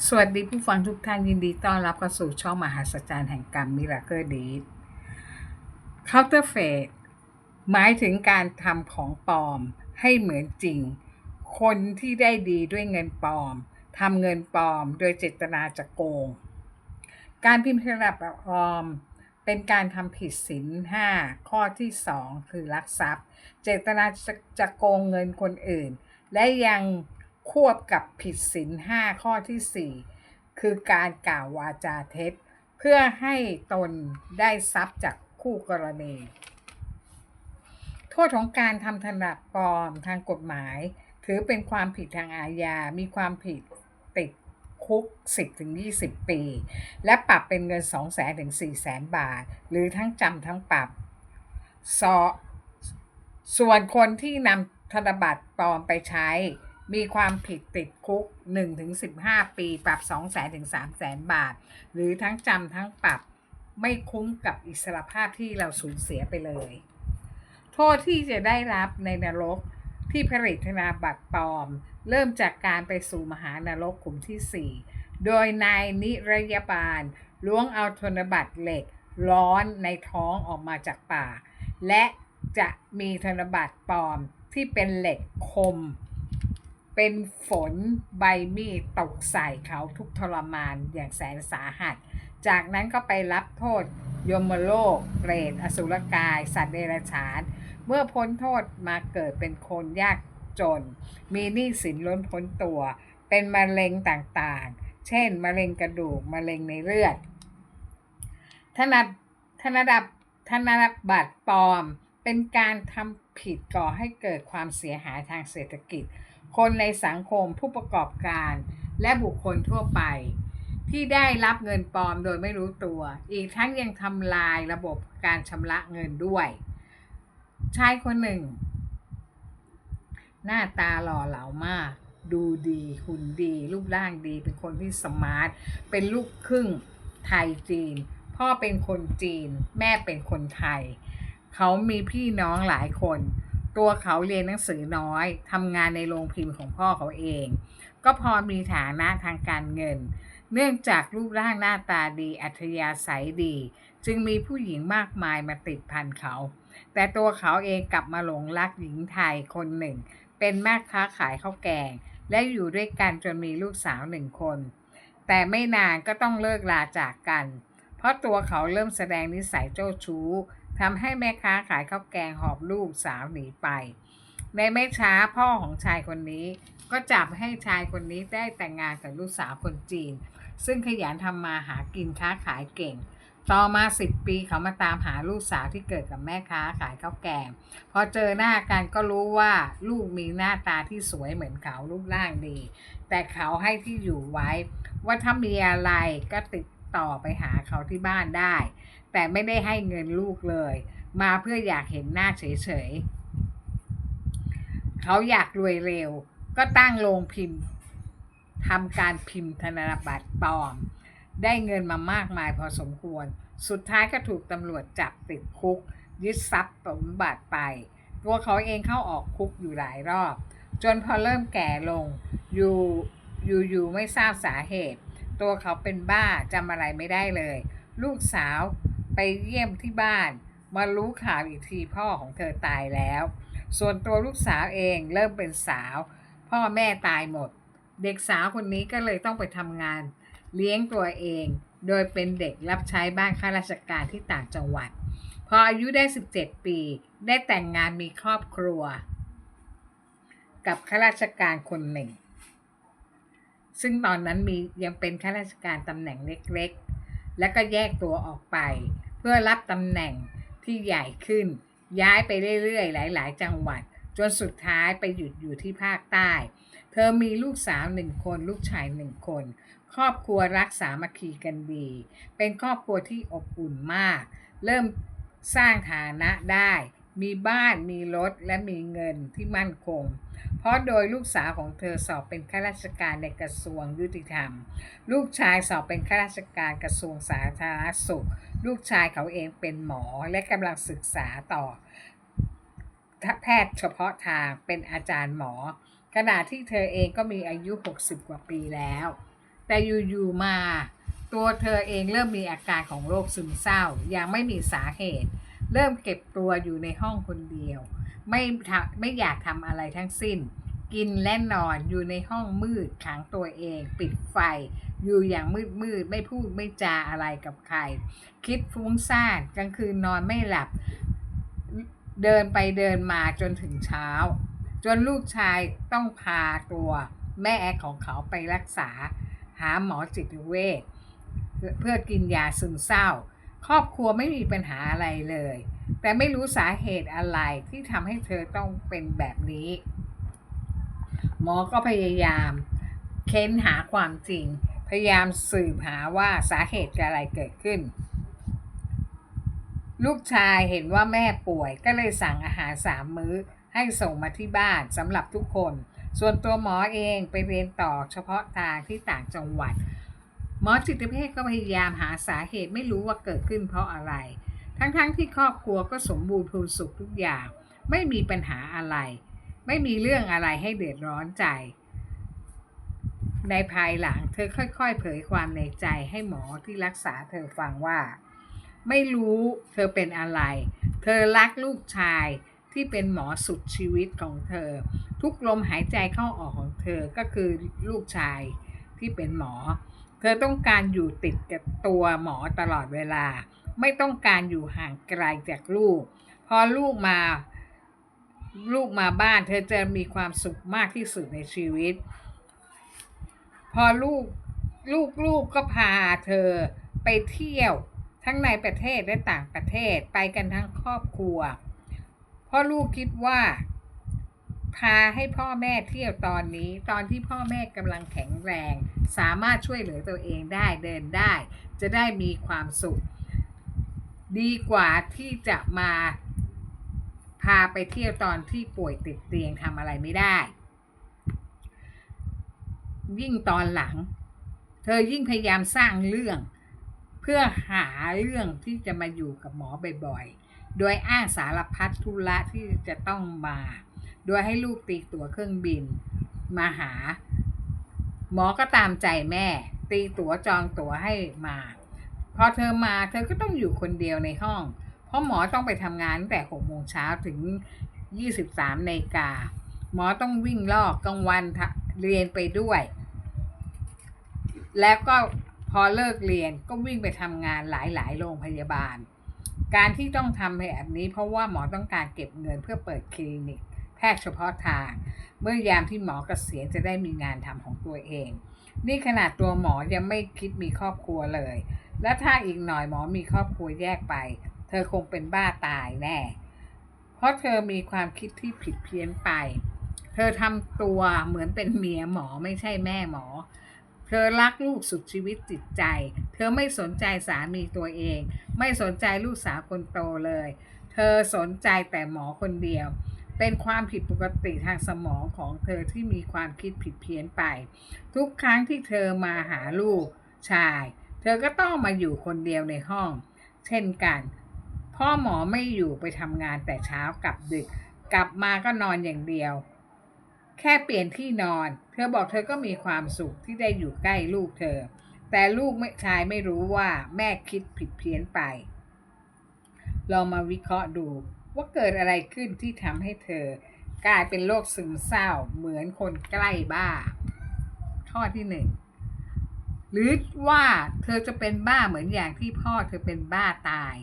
สวัสดีผู้ฟังทุกท่านยินดีต้อนรับเข้าสู่ช่องมหัศจรรย์แห่งกรรม Miracle Deed Counterfeit หมายถึงการทำของปลอมให้เหมือนจริงคนที่ได้ดีด้วยเงินปลอมทำเงินปลอมโดยเจตนาจะโกงการพิมพ์ธนบัตรปลอมเป็นการทำผิดศีลห้าข้อที่2คือลักทรัพย์เจตนาจะโกงเงินคนอื่นและยังควบกับผิดศีลห้าข้อที่4คือการกล่าววาจาเท็จเพื่อให้ตนได้ทรัพย์จากคู่กรณีโทษของการทำธนบัตรปลอมทางกฎหมายถือเป็นความผิดทางอาญามีความผิดติดคุก10-20 ปีและปรับเป็นเงิน200,000ถึง400,000 บาทหรือทั้งจำทั้งปรับสอส่วนคนที่นำธนบัตรปลอมไปใช้มีความผิดติดคุก1-15 ปีปรับ200,000ถึง300,000 บาทหรือทั้งจำทั้งปรับไม่คุ้มกับอิสรภาพที่เราสูญเสียไปเลยโทษที่จะได้รับในนรกที่ผลิตธนบัตรปลอมเริ่มจากการไปสู่มหานรกขุมที่4โดยนายนิรยบาลล้วงเอาธนบัตรเหล็กร้อนในท้องออกมาจากปากและจะมีธนบัตรปลอมที่เป็นเหล็กคมเป็นฝนใบมีดตกใส่เขาทุกทรมานอย่างแสนสาหัสจากนั้นก็ไปรับโทษยมโลกเปรตอสุรกายสัตว์เดรัจฉานเมื่อพ้นโทษมาเกิดเป็นคนยากจนมีหนี้สินล้นพ้นตัวเป็นมะเร็งต่างๆเช่นมะเร็งกระดูกมะเร็งในเลือด ธนธนดับธนบัตรปลอมเป็นการทำผิดก่อให้เกิดความเสียหายทางเศรษฐกิจคนในสังคมผู้ประกอบการและบุคคลทั่วไปที่ได้รับเงินปลอมโดยไม่รู้ตัวอีกทั้งยังทำลายระบบการชำระเงินด้วยชายคนหนึ่งหน้าตาหล่อเหลามากดูดีหุ่นดีรูปร่างดีเป็นคนที่สมาร์ทเป็นลูกครึ่งไทยจีนพ่อเป็นคนจีนแม่เป็นคนไทยเขามีพี่น้องหลายคนตัวเขาเรียนหนังสือน้อยทำงานในโรงพิมพ์ของพ่อเขาเองก็พอมีฐานะทางการเงินเนื่องจากรูปร่างหน้าตาดีอัธยาศัยดีจึงมีผู้หญิงมากมายมาติดพันเขาแต่ตัวเขาเองกลับมาหลงรักหญิงไทยคนหนึ่ง เป็นแม่ค้าขายข้าวแกงและอยู่ด้วยกันจนมีลูกสาว1 คนแต่ไม่นานก็ต้องเลิกลาจากกันเพราะตัวเขาเริ่มแสดงนิสัยเจ้าชู้ทำให้แม่ค้าขายข้าวแกงหอบลูกสาวหนีไปในไม่ช้าพ่อของชายคนนี้ก็จับให้ชายคนนี้ได้แต่งงานกับลูกสาวคนจีนซึ่งขยันทำมาหากินค้าขายเก่งต่อมา10 ปีเขามาตามหาลูกสาวที่เกิดกับแม่ค้าขายข้าวแกง พอเจอหน้ากันก็รู้ว่าลูกมีหน้าตาที่สวยเหมือนเขารูปร่างดีแต่เขาให้ที่อยู่ไว้ว่าถ้ามีอะไรก็ติดต่อไปหาเขาที่บ้านได้แต่ไม่ได้ให้เงินลูกเลยมาเพื่ออยากเห็นหน้าเฉยๆเขาอยากรวยเร็วก็ตั้งโรงพิมพ์ทำการพิมพ์ธนบัตรปลอมได้เงินมามากมายพอสมควรสุดท้ายก็ถูกตำรวจจับติดคุก ยึดทรัพย์สมบัติไปตัวเขาเองเข้าออกคุกอยู่หลายรอบจนพอเริ่มแก่ลงอยู่อยู่ไม่ทราบสาเหตุตัวเขาเป็นบ้าจำอะไรไม่ได้เลยลูกสาวไปเยี่ยมที่บ้านมารู้ข่าวอีกทีพ่อของเธอตายแล้วส่วนตัวลูกสาวเองเริ่มเป็นสาวพ่อแม่ตายหมดเด็กสาวคนนี้ก็เลยต้องไปทำงานเลี้ยงตัวเองโดยเป็นเด็กรับใช้บ้านข้าราชการที่ต่างจังหวัด พออายุได้17 ปีได้แต่งงานมีครอบครัวกับข้าราชการคนหนึ่งซึ่งตอนนั้นยังเป็นข้าราชการตำแหน่งเล็กๆและก็แยกตัวออกไปเพื่อรับตำแหน่งที่ใหญ่ขึ้นย้ายไปเรื่อยๆหลายๆจังหวัดจนสุดท้ายไปหยุดอยู่ที่ภาคใต้เธอมีลูกสาว1 คนลูกชาย1 คนครอบครัวรักสามัคคีกันดีเป็นครอบครัวที่อบอุ่นมากเริ่ม สร้างฐานะได้มีบ้านมีรถและมีเงินที่มั่นคงเพราะโดยลูกสาวของเธอสอบเป็นข้าราชการในกระทรวงยุติธรรมลูกชายสอบเป็นข้าราชการกระทรวงสาธารณสุขลูกชายเขาเองเป็นหมอและกำลังศึกษาต่อแพทย์เฉพาะทางเป็นอาจารย์หมอขณะที่เธอเองก็มีอายุ60 กว่าปีแล้วแต่ แต่อยู่ๆมาตัวเธอเองเริ่มมีอาการของโรคซึมเศร้าอย่างไม่มีสาเหตุเริ่มเก็บตัวอยู่ในห้องคนเดียวไม่อยากทำอะไรทั้งสิ้นกินและนอนอยู่ในห้องมืดขังตัวเองปิดไฟอยู่อย่างมืดไม่พูดไม่จาอะไรกับใครคิดฟุ้งซ่านกลางคืนนอนไม่หลับเดินไปเดินมาจนถึงเช้าจนลูกชายต้องพาตัวแม่ของเขาไปรักษาหาหมอจิตเวชเพื่อกินยาซึมเศร้าครอบครัวไม่มีปัญหาอะไรเลยแต่ไม่รู้สาเหตุอะไรที่ทำให้เธอต้องเป็นแบบนี้หมอก็พยายามเค้นหาความจริงพยายามสืบหาว่าสาเหตุอะไรเกิดขึ้นลูกชายเห็นว่าแม่ป่วยก็เลยสั่งอาหาร3 มื้อให้ส่งมาที่บ้านสำหรับทุกคนส่วนตัวหมอเองไปเรียนต่อเฉพาะทางที่ต่างจังหวัดหมอจิตเภทก็พยายามหาสาเหตุไม่รู้ว่าเกิดขึ้นเพราะอะไรทั้งที่ครอบครัวก็สมบูรณ์พูนสุขทุกอย่างไม่มีปัญหาอะไรไม่มีเรื่องอะไรให้เดือดร้อนใจในภายหลังเธอค่อยๆเผยความในใจให้หมอที่รักษาเธอฟังว่าไม่รู้เธอเป็นอะไรเธอรักลูกชายที่เป็นหมอสุดชีวิตของเธอทุกลมหายใจเข้าออกของเธอก็คือลูกชายที่เป็นหมอเธอต้องการอยู่ติดกับตัวหมอตลอดเวลาไม่ต้องการอยู่ห่างไกลจากลูกพอลูกมาบ้านเธอจะมีความสุขมากที่สุดในชีวิตพอลูกก็พาเธอไปเที่ยวทั้งในประเทศและต่างประเทศไปกันทั้งครอบครัวเพราะลูกคิดว่าพาให้พ่อแม่เที่ยวตอนนี้ตอนที่พ่อแม่กำลังแข็งแรงสามารถช่วยเหลือตัวเองได้เดินได้จะได้มีความสุขดีกว่าที่จะมาพาไปเที่ยวตอนที่ป่วยติดเตียงทำอะไรไม่ได้ยิ่งตอนหลังเธอยิ่งพยายามสร้างเรื่องเพื่อหาเรื่องที่จะมาอยู่กับหมอบ่อยๆโดยอ้างสารพัดธุระที่จะต้องมาโดยให้ลูกตีตั๋วเครื่องบินมาหาหมอก็ตามใจแม่ตีตั๋วจองตั๋วให้มาพอเธอมาเธอก็ต้องอยู่คนเดียวในห้องเพราะหมอต้องไปทำงานตั้งแต่6 โมงเช้าถึง23 นาฬิกาหมอต้องวิ่งลอกกลางวันเรียนไปด้วยแล้วก็พอเลิกเรียนก็วิ่งไปทำงานหลายโรงพยาบาลการที่ต้องทำแบบนี้เพราะว่าหมอต้องการเก็บเงินเพื่อเปิดคลินิกแพทย์เฉพาะทางเมื่อยามที่หมอเกษียณจะได้มีงานทำของตัวเองนี่ขนาดตัวหมอยังไม่คิดมีครอบครัวเลยและถ้าอีกหน่อยหมอมีครอบครัวแยกไปเธอคงเป็นบ้าตายแน่เพราะเธอมีความคิดที่ผิดเพี้ยนไปเธอทำตัวเหมือนเป็นเมียหมอไม่ใช่แม่หมอเธอรักลูกสุดชีวิตจิตใจเธอไม่สนใจสามีตัวเองไม่สนใจลูกสาวคนโตเลยเธอสนใจแต่หมอคนเดียวเป็นความผิดปกติทางสมองของเธอที่มีความคิดผิดเพี้ยนไปทุกครั้งที่เธอมาหาลูกชายเธอก็ต้องมาอยู่คนเดียวในห้องเช่นกันพ่อหมอไม่อยู่ไปทำงานแต่เช้ากลับดึกกลับมาก็นอนอย่างเดียวแค่เปลี่ยนที่นอนเธอบอกเธอก็มีความสุขที่ได้อยู่ใกล้ลูกเธอแต่ลูกชายไม่รู้ว่าแม่คิดผิดเพี้ยนไปลองมาวิเคราะห์ดูว่าเกิดอะไรขึ้นที่ทำให้เธอกลายเป็นโรคซึมเศร้าเหมือนคนใกล้บ้าข้อที่1หรือว่าเธอจะเป็นบ้าเหมือนอย่างที่พ่อเธอเป็นบ้าตาย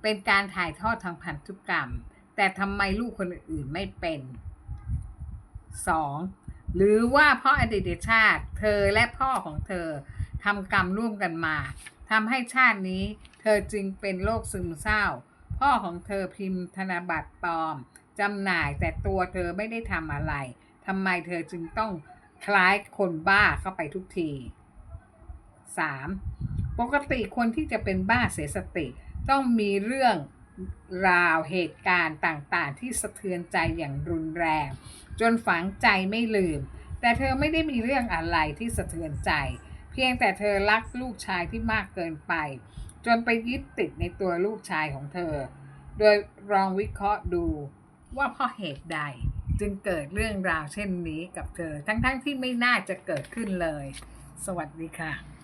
เป็นการถ่ายทอดทางพันธุกรรมแต่ทำไมลูกคนอื่นไม่เป็น2หรือว่าเพราะอดีตชาติเธอและพ่อของเธอทำกรรมร่วมกันมาทำให้ชาตินี้เธอจึงเป็นโรคซึมเศร้าพ่อของเธอพิมพ์ธนบัตรปลอมจำหน่ายแต่ตัวเธอไม่ได้ทำอะไรทำไมเธอจึงต้องคล้ายคนบ้าเข้าไปทุกที3ปกติคนที่จะเป็นบ้าเสียสติต้องมีเรื่องราวเหตุการณ์ต่างๆที่สะเทือนใจอย่างรุนแรงจนฝังใจไม่ลืมแต่เธอไม่ได้มีเรื่องอะไรที่สะเทือนใจเพียงแต่เธอรักลูกชายที่มากเกินไปจนไปยึดติดในตัวลูกชายของเธอโดยลองวิเคราะห์ดูว่าเพราะเหตุใดจึงเกิดเรื่องราวเช่นนี้กับเธอทั้งๆที่ไม่น่าจะเกิดขึ้นเลย สวัสดีค่ะ